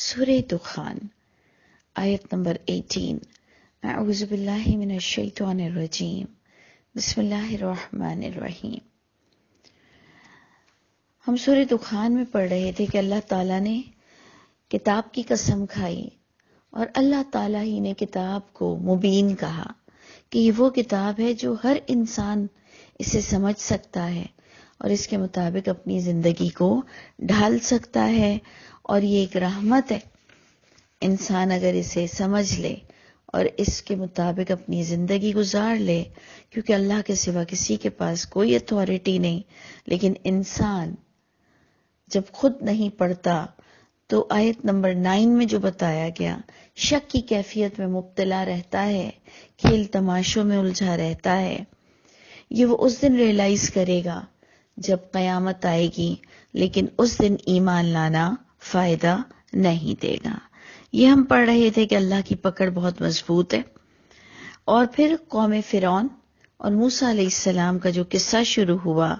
سورہ دخان آیت نمبر 18۔ اعوذ باللہ من الشیطان الرجیم، بسم اللہ الرحمن الرحیم۔ ہم سورہ دخان میں پڑھ رہے تھے کہ اللہ تعالیٰ نے کتاب کی قسم کھائی اور اللہ تعالیٰ ہی نے کتاب کو مبین کہا کہ یہ وہ کتاب ہے جو ہر انسان اسے سمجھ سکتا ہے اور اس کے مطابق اپنی زندگی کو ڈھال سکتا ہے، اور یہ ایک رحمت ہے انسان اگر اسے سمجھ لے اور اس کے مطابق اپنی زندگی گزار لے، کیونکہ اللہ کے سوا کسی کے پاس کوئی اتھارٹی نہیں۔ لیکن انسان جب خود نہیں پڑھتا تو آیت نمبر 9 میں جو بتایا گیا، شک کی کیفیت میں مبتلا رہتا ہے، کھیل تماشوں میں الجھا رہتا ہے، یہ وہ اس دن ریئلائز کرے گا جب قیامت آئے گی، لیکن اس دن ایمان لانا فائدہ نہیں دے گا۔ یہ ہم پڑھ رہے تھے کہ اللہ کی پکڑ بہت مضبوط ہے۔ اور پھر قوم فرعون اور موسیٰ علیہ السلام کا جو قصہ شروع ہوا،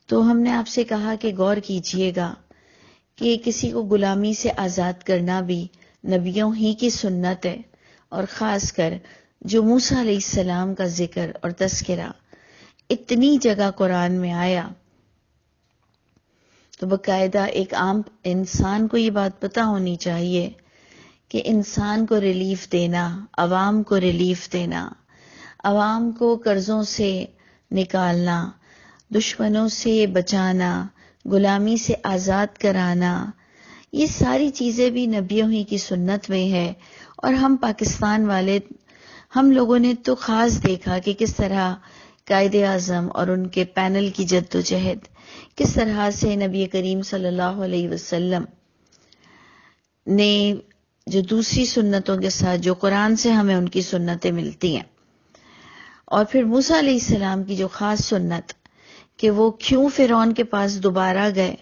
تو ہم نے آپ سے کہا کہ غور کیجئے گا کہ کسی کو غلامی سے آزاد کرنا بھی نبیوں ہی کی سنت ہے، اور خاص کر جو موسیٰ علیہ السلام کا ذکر اور تذکرہ اتنی جگہ قرآن میں آیا، تو باقاعدہ ایک عام انسان کو یہ بات پتہ ہونی چاہیے کہ انسان کو ریلیف دینا، عوام کو ریلیف دینا، عوام کو قرضوں سے نکالنا، دشمنوں سے بچانا، غلامی سے آزاد کرانا، یہ ساری چیزیں بھی نبیوں ہی کی سنت میں ہے۔ اور ہم پاکستان والے، ہم لوگوں نے تو خاص دیکھا کہ کس طرح قائد اعظم اور ان کے پینل کی جد و جہد، کس طرح سے نبی کریم صلی اللہ علیہ وسلم نے جو دوسری سنتوں کے ساتھ جو قرآن سے ہمیں ان کی سنتیں ملتی ہیں، اور پھر موسیٰ علیہ السلام کی جو خاص سنت کہ وہ کیوں فرعون کے پاس دوبارہ گئے۔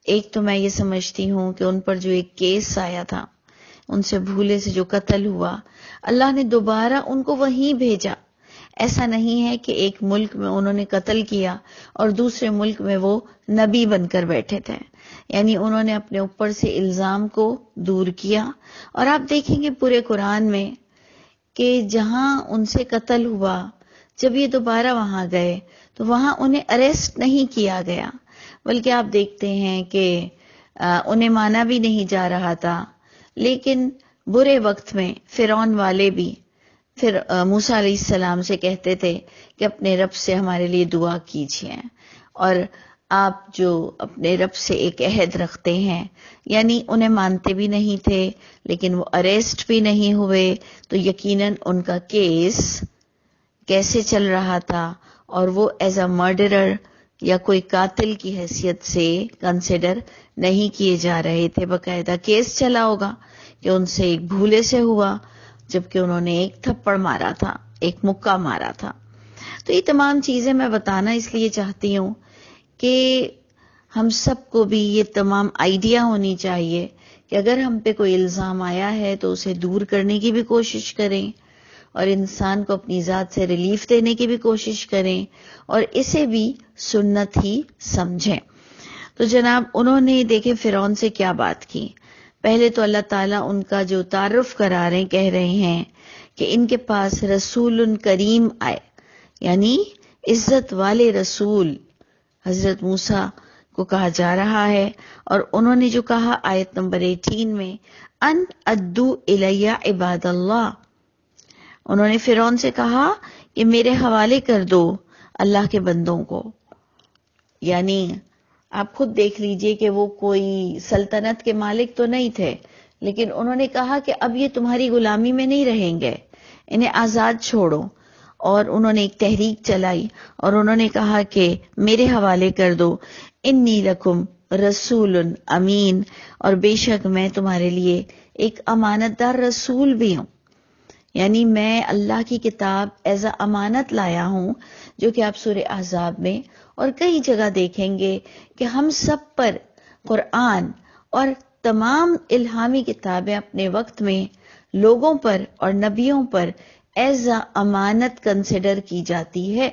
ایک تو میں یہ سمجھتی ہوں کہ ان پر جو ایک کیس آیا تھا، ان سے بھولے سے جو قتل ہوا، اللہ نے دوبارہ ان کو وہیں بھیجا۔ ایسا نہیں ہے کہ ایک ملک میں انہوں نے قتل کیا اور دوسرے ملک میں وہ نبی بن کر بیٹھے تھے، یعنی انہوں نے اپنے اوپر سے الزام کو دور کیا۔ اور آپ دیکھیں گے پورے قرآن میں کہ جہاں ان سے قتل ہوا، جب یہ دوبارہ وہاں گئے تو وہاں انہیں اریسٹ نہیں کیا گیا، بلکہ آپ دیکھتے ہیں کہ انہیں مانا بھی نہیں جا رہا تھا۔ لیکن برے وقت میں فرعون والے بھی پھر موسیٰ علیہ السلام سے کہتے تھے کہ اپنے رب سے ہمارے لیے دعا کیجیے، اور آپ جو اپنے رب سے ایک عہد رکھتے ہیں، یعنی انہیں مانتے بھی نہیں تھے لیکن وہ اریسٹ بھی نہیں ہوئے، تو یقیناً ان کا کیس کیسے چل رہا تھا، اور وہ ایز اے مرڈرر یا کوئی قاتل کی حیثیت سے کنسیڈر نہیں کیے جا رہے تھے۔ باقاعدہ کیس چلا ہوگا کہ ان سے ایک بھولے سے ہوا، جبکہ انہوں نے ایک تھپڑ مارا تھا، ایک مکہ مارا تھا۔ تو یہ تمام چیزیں میں بتانا اس لیے چاہتی ہوں کہ ہم سب کو بھی یہ تمام آئیڈیا ہونی چاہیے کہ اگر ہم پہ کوئی الزام آیا ہے تو اسے دور کرنے کی بھی کوشش کریں، اور انسان کو اپنی ذات سے ریلیف دینے کی بھی کوشش کریں، اور اسے بھی سنت ہی سمجھیں۔ تو جناب انہوں نے دیکھیں فرعون سے کیا بات کی۔ پہلے تو اللہ تعالیٰ ان کا جو تعارف کرا رہے ہیں، کہہ رہے ہیں کہ ان کے پاس رسول کریم آئے، یعنی عزت والے رسول حضرت موسیٰ کو کہا جا رہا ہے۔ اور انہوں نے جو کہا آیت نمبر 18 میں، ان ادو الیہ عباد اللہ، انہوں نے فرعون سے کہا کہ میرے حوالے کر دو اللہ کے بندوں کو۔ یعنی آپ خود دیکھ لیجئے کہ وہ کوئی سلطنت کے مالک تو نہیں تھے، لیکن انہوں نے کہا کہ اب یہ تمہاری غلامی میں نہیں رہیں گے، انہیں آزاد چھوڑو۔ اور انہوں نے ایک تحریک چلائی اور انہوں نے کہا کہ میرے حوالے کر دو، انی لکم رسول امین، اور بے شک میں تمہارے لیے ایک امانت دار رسول بھی ہوں، یعنی میں اللہ کی کتاب ایز اے امانت لایا ہوں، جو کہ آپ سورہ احزاب میں اور کئی جگہ دیکھیں گے کہ ہم سب پر قرآن اور تمام الہامی کتابیں اپنے وقت میں لوگوں پر اور نبیوں پر ایز اے امانت کنسیڈر کی جاتی ہے۔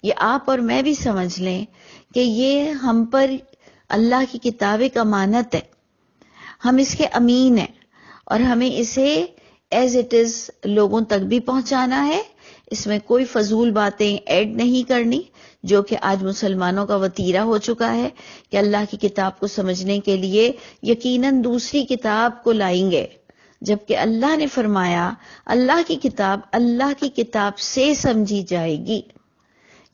یہ آپ اور میں بھی سمجھ لیں کہ یہ ہم پر اللہ کی کتاب ایک امانت ہے، ہم اس کے امین ہیں اور ہمیں اسے ایز اٹ از لوگوں تک بھی پہنچانا ہے. اس میں کوئی فضول باتیں ایڈ نہیں کرنی، جو کہ آج مسلمانوں کا وتیرہ ہو چکا ہے کہ اللہ کی کتاب کو سمجھنے کے لیے یقیناً دوسری کتاب کو لائیں گے، جبکہ اللہ نے فرمایا اللہ کی کتاب سے سمجھی جائے گی.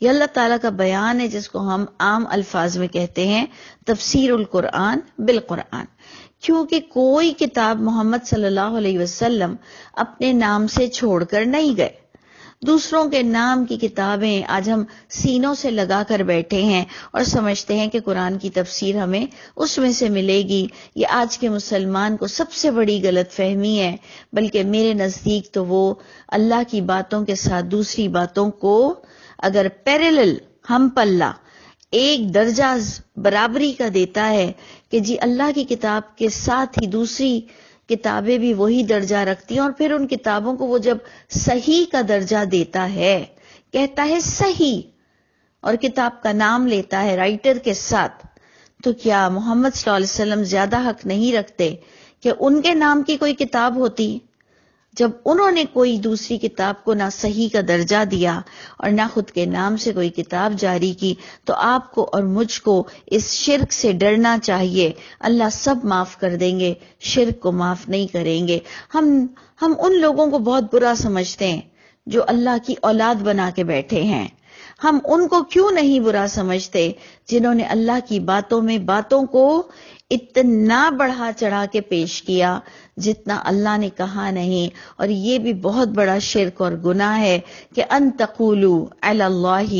یہ اللہ تعالیٰ کا بیان ہے جس کو ہم عام الفاظ میں کہتے ہیں تفسیر القرآن بالقرآن. کیونکہ کوئی کتاب محمد صلی اللہ علیہ وسلم اپنے نام سے چھوڑ کر نہیں گئے. دوسروں کے نام کی کتابیں آج ہم سینوں سے لگا کر بیٹھے ہیں اور سمجھتے ہیں کہ قرآن کی تفسیر ہمیں اس میں سے ملے گی. یہ آج کے مسلمان کو سب سے بڑی غلط فہمی ہے، بلکہ میرے نزدیک تو وہ اللہ کی باتوں کے ساتھ دوسری باتوں کو اگر پیرلل ہم پلہ ایک درجہ برابری کا دیتا ہے کہ جی اللہ کی کتاب کے ساتھ ہی دوسری کتابیں بھی وہی درجہ رکھتی ہیں، اور پھر ان کتابوں کو وہ جب صحیح کا درجہ دیتا ہے، کہتا ہے صحیح، اور کتاب کا نام لیتا ہے رائٹر کے ساتھ، تو کیا محمد صلی اللہ علیہ وسلم زیادہ حق نہیں رکھتے کہ ان کے نام کی کوئی کتاب ہوتی؟ جب انہوں نے کوئی دوسری کتاب کو نہ صحیح کا درجہ دیا اور نہ خود کے نام سے کوئی کتاب جاری کی، تو آپ کو اور مجھ کو اس شرک سے ڈرنا چاہیے. اللہ سب معاف کر دیں گے، شرک کو معاف نہیں کریں گے. ہم ان لوگوں کو بہت برا سمجھتے ہیں جو اللہ کی اولاد بنا کے بیٹھے ہیں. ہم ان کو کیوں نہیں برا سمجھتے جنہوں نے اللہ کی باتوں میں باتوں کو اتنا بڑھا چڑھا کے پیش کیا جتنا اللہ نے کہا نہیں. اور یہ بھی بہت بڑا شرک اور گناہ ہے کہ ان تقولوا علی اللہ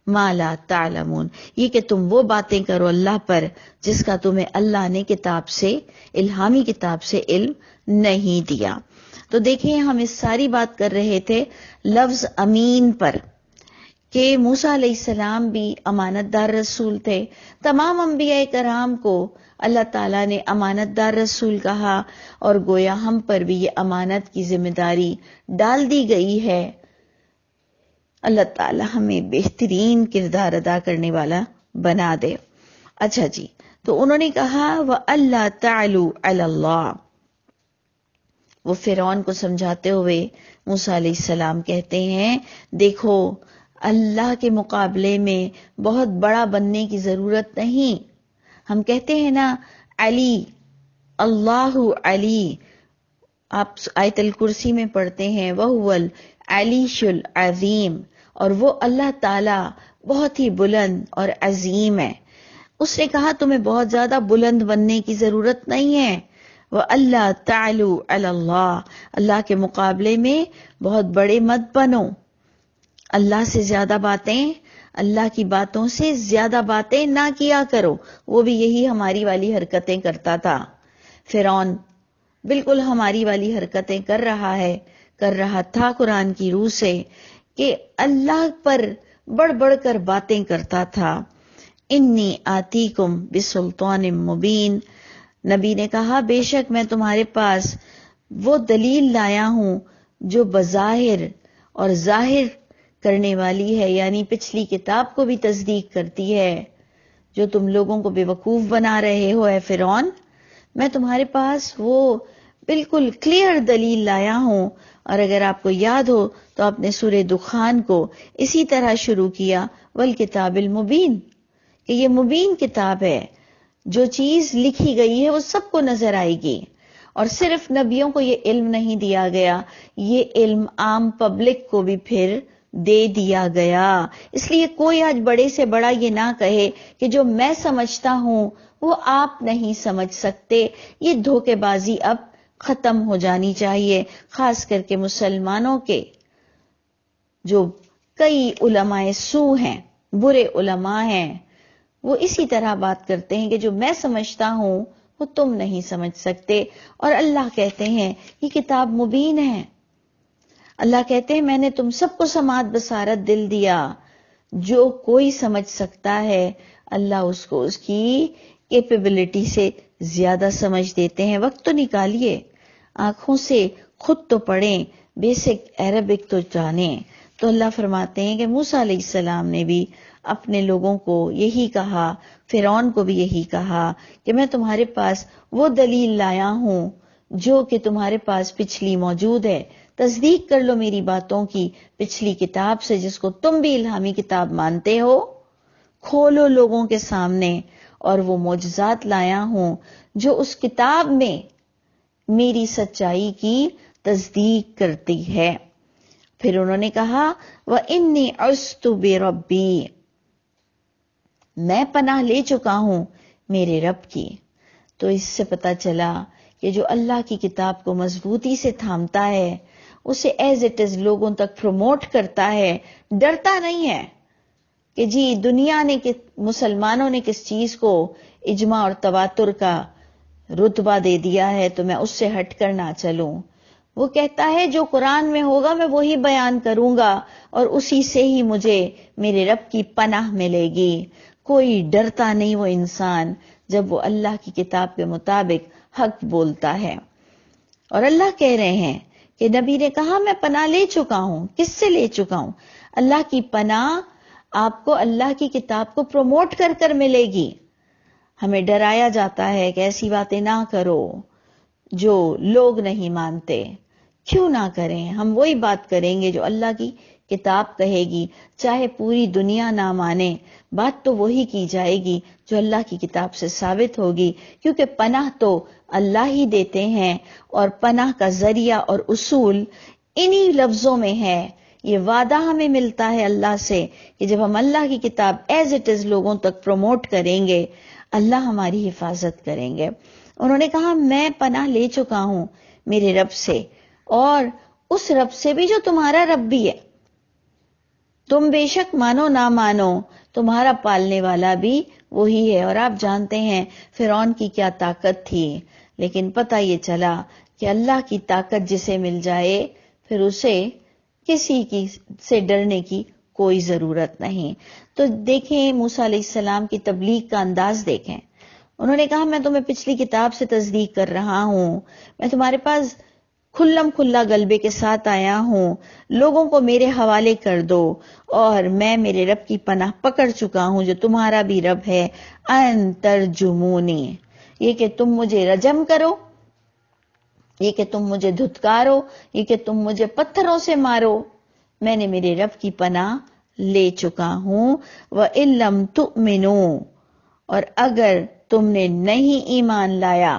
ما لا تعلمون، یہ کہ تم وہ باتیں کرو اللہ پر جس کا تمہیں اللہ نے کتاب سے، الہامی کتاب سے علم نہیں دیا. تو دیکھیں ہم اس ساری بات کر رہے تھے لفظ امین پر، کہ موسیٰ علیہ السلام بھی امانت دار رسول تھے. تمام انبیاء کرام کو اللہ تعالیٰ نے امانت دار رسول کہا، اور گویا ہم پر بھی یہ امانت کی ذمہ داری ڈال دی گئی ہے. اللہ تعالیٰ ہمیں بہترین کردار ادا کرنے والا بنا دے. اچھا جی، تو انہوں نے کہا وَأَلَّا تَعْلُوا عَلَى اللَّهِ. وہ فرعون کو سمجھاتے ہوئے موسیٰ علیہ السلام کہتے ہیں دیکھو اللہ کے مقابلے میں بہت بڑا بننے کی ضرورت نہیں. ہم کہتے ہیں نا علی، اللہ علی، آپ آیت الکرسی میں پڑھتے ہیں وَهُوَ الْعَلِيُّ الْعَظِيمُ، اور وہ اللہ تعالی بہت ہی بلند اور عظیم ہے. اس نے کہا تمہیں بہت زیادہ بلند بننے کی ضرورت نہیں ہے. وَأَلَّا تَعْلُوا عَلَى اللَّهِ، اللہ کے مقابلے میں بہت بڑے مت بنو. اللہ سے زیادہ باتیں، اللہ کی باتوں سے زیادہ باتیں نہ کیا کرو. وہ بھی یہی ہماری والی حرکتیں کرتا تھا. فرعون بالکل ہماری والی حرکتیں کر رہا تھا قرآن کی روح سے، کہ اللہ پر بڑھ بڑھ کر باتیں کرتا تھا. انی آتیکم بسلطان مبین، نبی نے کہا بے شک میں تمہارے پاس وہ دلیل لایا ہوں جو بظاہر اور ظاہر کرنے والی ہے، یعنی پچھلی کتاب کو بھی تصدیق کرتی ہے. جو تم لوگوں کو بے وقوف بنا رہے ہو اے فرعون، میں تمہارے پاس وہ بالکل کلیئر دلیل لایا ہوں. اور اگر آپ کو یاد ہو تو آپ نے سورہ دخان کو اسی طرح شروع کیا والکتاب المبین، کہ یہ مبین کتاب ہے، جو چیز لکھی گئی ہے وہ سب کو نظر آئے گی. اور صرف نبیوں کو یہ علم نہیں دیا گیا، یہ علم عام پبلک کو بھی پھر دے دیا گیا. اس لیے کوئی آج بڑے سے بڑا یہ نہ کہے کہ جو میں سمجھتا ہوں وہ آپ نہیں سمجھ سکتے. یہ دھوکے بازی اب ختم ہو جانی چاہیے، خاص کر کے مسلمانوں کے جو کئی علماء سو ہیں، برے علماء ہیں، وہ اسی طرح بات کرتے ہیں کہ جو میں سمجھتا ہوں وہ تم نہیں سمجھ سکتے. اور اللہ کہتے ہیں یہ کتاب مبین ہے. اللہ کہتے ہیں میں نے تم سب کو سماعت بصارت دل دیا، جو کوئی سمجھ سکتا ہے اللہ اس کو اس کی کیپیبلٹی سے زیادہ سمجھ دیتے ہیں. وقت تو نکالیے، آنکھوں سے خود تو پڑھیں، بیسک عربک تو جانیں. تو اللہ فرماتے ہیں کہ موسیٰ علیہ السلام نے بھی اپنے لوگوں کو یہی کہا، فرعون کو بھی یہی کہا کہ میں تمہارے پاس وہ دلیل لایا ہوں جو کہ تمہارے پاس پچھلی موجود ہے، تصدیق کر لو میری باتوں کی پچھلی کتاب سے جس کو تم بھی الہامی کتاب مانتے ہو، کھولو لوگوں کے سامنے، اور وہ معجزات لایا ہوں جو اس کتاب میں میری سچائی کی تصدیق کرتی ہے۔ پھر انہوں نے کہا وَإِنِّي عُذْتُ بِرَبِّي، میں پناہ لے چکا ہوں میرے رب کی۔ تو اس سے پتہ چلا کہ جو اللہ کی کتاب کو مضبوطی سے تھامتا ہے، اسے ایز اٹ از لوگوں تک پروموٹ کرتا ہے، ڈرتا نہیں ہے کہ جی دنیا نے مسلمانوں نے کس چیز کو اجماع اور تواتر کا رتبہ دے دیا ہے تو میں اس سے ہٹ کر نہ چلوں۔ وہ کہتا ہے جو قرآن میں ہوگا میں وہی بیان کروں گا اور اسی سے ہی مجھے میرے رب کی پناہ ملے گی۔ کوئی ڈرتا نہیں وہ انسان جب وہ اللہ کی کتاب کے مطابق حق بولتا ہے۔ اور اللہ کہہ رہے ہیں کہ نبی نے کہا میں پناہ لے چکا ہوں۔ کس سے لے چکا ہوں؟ اللہ کی پناہ آپ کو اللہ کی کتاب کو پروموٹ کر کر ملے گی۔ ہمیں ڈرایا جاتا ہے کہ ایسی باتیں نہ کرو جو لوگ نہیں مانتے۔ کیوں نہ کریں؟ ہم وہی بات کریں گے جو اللہ کی کتاب کہے گی، چاہے پوری دنیا نہ مانے، بات تو وہی کی جائے گی جو اللہ کی کتاب سے ثابت ہوگی، کیونکہ پناہ تو اللہ ہی دیتے ہیں، اور پناہ کا ذریعہ اور اصول انہی لفظوں میں ہے۔ یہ وعدہ ہمیں ملتا ہے اللہ سے کہ جب ہم اللہ کی کتاب ایز اٹ از لوگوں تک پروموٹ کریں گے، اللہ ہماری حفاظت کریں گے۔ انہوں نے کہا میں پناہ لے چکا ہوں میرے رب سے، اور اس رب سے بھی جو تمہارا رب بھی ہے۔ تم بے شک مانو نہ مانو، تمہارا پالنے والا بھی وہی ہے۔ اور آپ جانتے ہیں فرعون کی کیا طاقت تھی، لیکن پتہ یہ چلا کہ اللہ کی طاقت جسے مل جائے پھر اسے کسی کی سے ڈرنے کی کوئی ضرورت نہیں۔ تو دیکھیں موسیٰ علیہ السلام کی تبلیغ کا انداز دیکھیں۔ انہوں نے کہا میں تمہیں پچھلی کتاب سے تصدیق کر رہا ہوں، میں تمہارے پاس کھلم کھلا غلبے کے ساتھ آیا ہوں، لوگوں کو میرے حوالے کر دو، اور میں میرے رب کی پناہ پکڑ چکا ہوں جو تمہارا بھی رب ہے۔ ان ترجمونی، یہ کہ تم مجھے رجم کرو، یہ کہ تم مجھے دھتکارو، یہ کہ تم مجھے پتھروں سے مارو، میں نے میرے رب کی پناہ لے چکا ہوں۔ وَإِن لَّمْ تُؤْمِنُوا، اور اگر تم نے نہیں ایمان لایا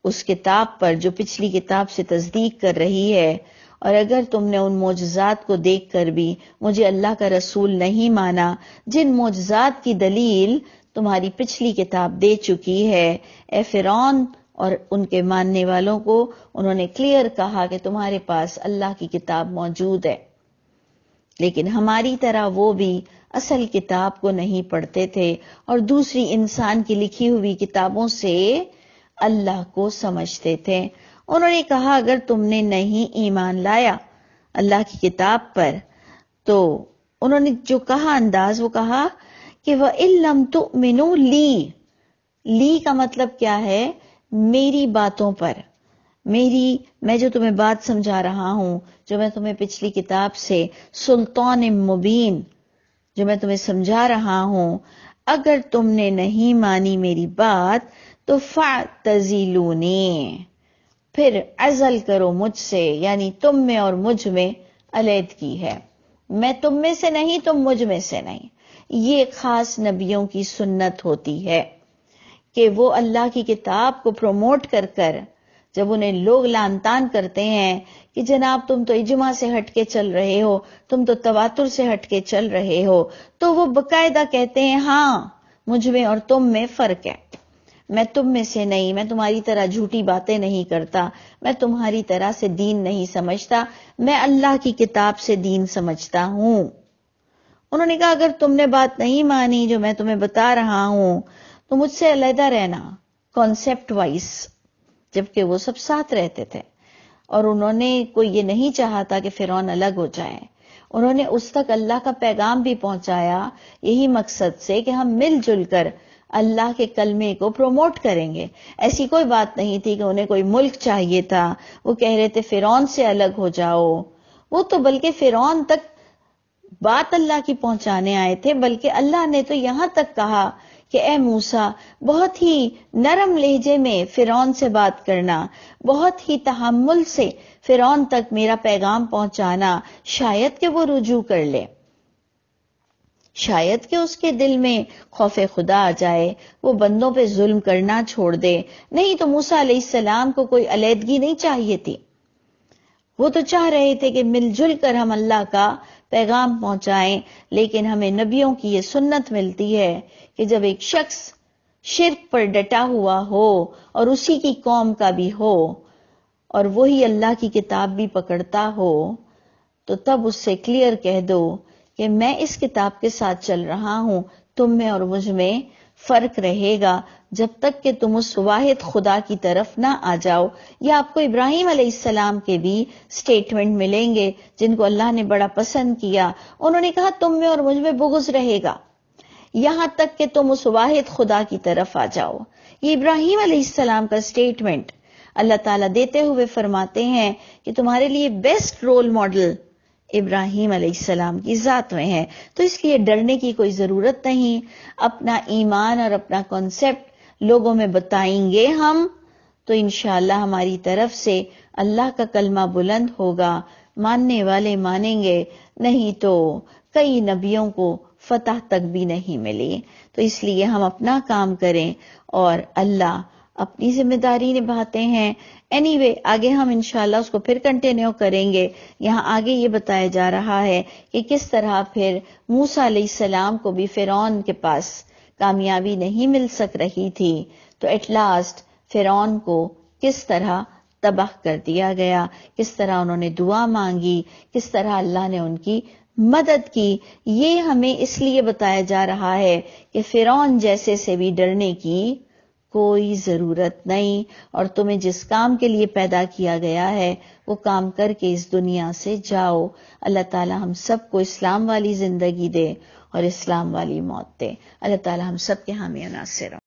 اس کتاب پر جو پچھلی کتاب سے تصدیق کر رہی ہے، اور اگر تم نے ان معجزات کو دیکھ کر بھی مجھے اللہ کا رسول نہیں مانا جن معجزات کی دلیل تمہاری پچھلی کتاب دے چکی ہے، اے فرعون اور ان کے ماننے والوں کو انہوں نے کلیئر کہا کہ تمہارے پاس اللہ کی کتاب موجود ہے، لیکن ہماری طرح وہ بھی اصل کتاب کو نہیں پڑھتے تھے اور دوسری انسان کی لکھی ہوئی کتابوں سے اللہ کو سمجھتے تھے۔ انہوں نے کہا اگر تم نے نہیں ایمان لایا اللہ کی کتاب پر، تو انہوں نے جو کہا انداز وہ کہا کہ وَإِن لَّمْ تُؤْمِنُوا لی کا مطلب کیا ہے؟ میری باتوں پر، میں جو تمہیں بات سمجھا رہا ہوں، جو میں تمہیں پچھلی کتاب سے سلطان مبین جو میں تمہیں سمجھا رہا ہوں، اگر تم نے نہیں مانی میری بات تو فَاعْتَزِلُونِی، پھر عزل کرو مجھ سے، یعنی تم میں اور مجھ میں علیحدگی ہے، میں تم میں سے نہیں تم مجھ میں سے نہیں۔ یہ خاص نبیوں کی سنت ہوتی ہے کہ وہ اللہ کی کتاب کو پروموٹ کر کر جب انہیں لوگ لعن طعن کرتے ہیں کہ جناب تم تو اجماع سے ہٹ کے چل رہے ہو، تم تو تواتر سے ہٹ کے چل رہے ہو، تو وہ باقاعدہ کہتے ہیں ہاں مجھ میں اور تم میں فرق ہے، میں تم میں سے نہیں، میں تمہاری طرح جھوٹی باتیں نہیں کرتا، میں تمہاری طرح سے دین نہیں سمجھتا، میں اللہ کی کتاب سے دین سمجھتا ہوں۔ انہوں نے کہا اگر تم نے بات نہیں مانی جو میں تمہیں بتا رہا ہوں تو مجھ سے علیحدہ رہنا، کانسیپٹ وائز، جبکہ وہ سب ساتھ رہتے تھے، اور انہوں نے کوئی یہ نہیں چاہا تھا کہ فرعون الگ ہو جائے، انہوں نے اس تک اللہ کا پیغام بھی پہنچایا یہی مقصد سے کہ ہم مل جل کر اللہ کے کلمے کو پروموٹ کریں گے۔ ایسی کوئی بات نہیں تھی کہ انہیں کوئی ملک چاہیے تھا، وہ کہہ رہے تھے فرعون سے الگ ہو جاؤ، وہ تو بلکہ فرعون تک بات اللہ کی پہنچانے آئے تھے، بلکہ اللہ نے تو یہاں تک کہا کہ اے موسیٰ بہت ہی نرم لہجے میں فرعون سے بات کرنا، بہت ہی تحمل سے فرعون تک میرا پیغام پہنچانا، شاید کہ وہ رجوع کر لے، شاید کہ اس کے دل میں خوف خدا آ جائے، وہ بندوں پہ ظلم کرنا چھوڑ دے۔ نہیں تو موسیٰ علیہ السلام کو کوئی علیحدگی نہیں چاہیے تھی، وہ تو چاہ رہے تھے کہ مل جل کر ہم اللہ کا پیغام پہنچائیں، لیکن ہمیں نبیوں کی یہ سنت ملتی ہے کہ جب ایک شخص شرک پر ڈٹا ہوا ہو اور اسی کی قوم کا بھی ہو اور وہی اللہ کی کتاب بھی پکڑتا ہو تو تب اس سے کلیئر کہہ دو کہ میں اس کتاب کے ساتھ چل رہا ہوں، تم میں اور مجھ میں فرق رہے گا جب تک کہ تم اس واحد خدا کی طرف نہ آ جاؤ۔ یا آپ کو ابراہیم علیہ السلام کے بھی سٹیٹمنٹ ملیں گے جن کو اللہ نے بڑا پسند کیا، انہوں نے کہا تم میں اور مجھ میں بغض رہے گا یہاں تک کہ تم اس واحد خدا کی طرف آ جاؤ۔ یہ ابراہیم علیہ السلام کا سٹیٹمنٹ اللہ تعالیٰ دیتے ہوئے فرماتے ہیں کہ تمہارے لیے بیسٹ رول ماڈل ابراہیم علیہ السلام کی ذات میں ہے، تو اس لیے ڈرنے کی کوئی ضرورت نہیں۔ اپنا ایمان اور اپنا کانسیپٹ لوگوں میں بتائیں گے ہم تو انشاءاللہ ہماری طرف سے اللہ کا کلمہ بلند ہوگا، ماننے والے مانیں گے، نہیں تو کئی نبیوں کو فتح تک بھی نہیں ملی۔ تو اس لیے ہم اپنا کام کریں اور اللہ اپنی ذمہ داری نبھاتے ہیں۔ اینی وے آگے ہم انشاءاللہ اس کو پھر کنٹینیو کریں گے۔ یہاں آگے یہ بتایا جا رہا ہے کہ کس طرح پھر موسیٰ علیہ السلام کو بھی فرعون کے پاس کامیابی نہیں مل سک رہی تھی، تو ایٹ لاسٹ فرعون کو کس طرح تباہ کر دیا گیا، کس طرح انہوں نے دعا مانگی، کس طرح اللہ نے ان کی مدد کی۔ یہ ہمیں اس لیے بتایا جا رہا ہے کہ فرعون جیسے سے بھی ڈرنے کی کوئی ضرورت نہیں، اور تمہیں جس کام کے لیے پیدا کیا گیا ہے وہ کام کر کے اس دنیا سے جاؤ۔ اللہ تعالی ہم سب کو اسلام والی زندگی دے اور اسلام والی موت دے۔ اللہ تعالی ہم سب کے حامی و ناصر ہوں۔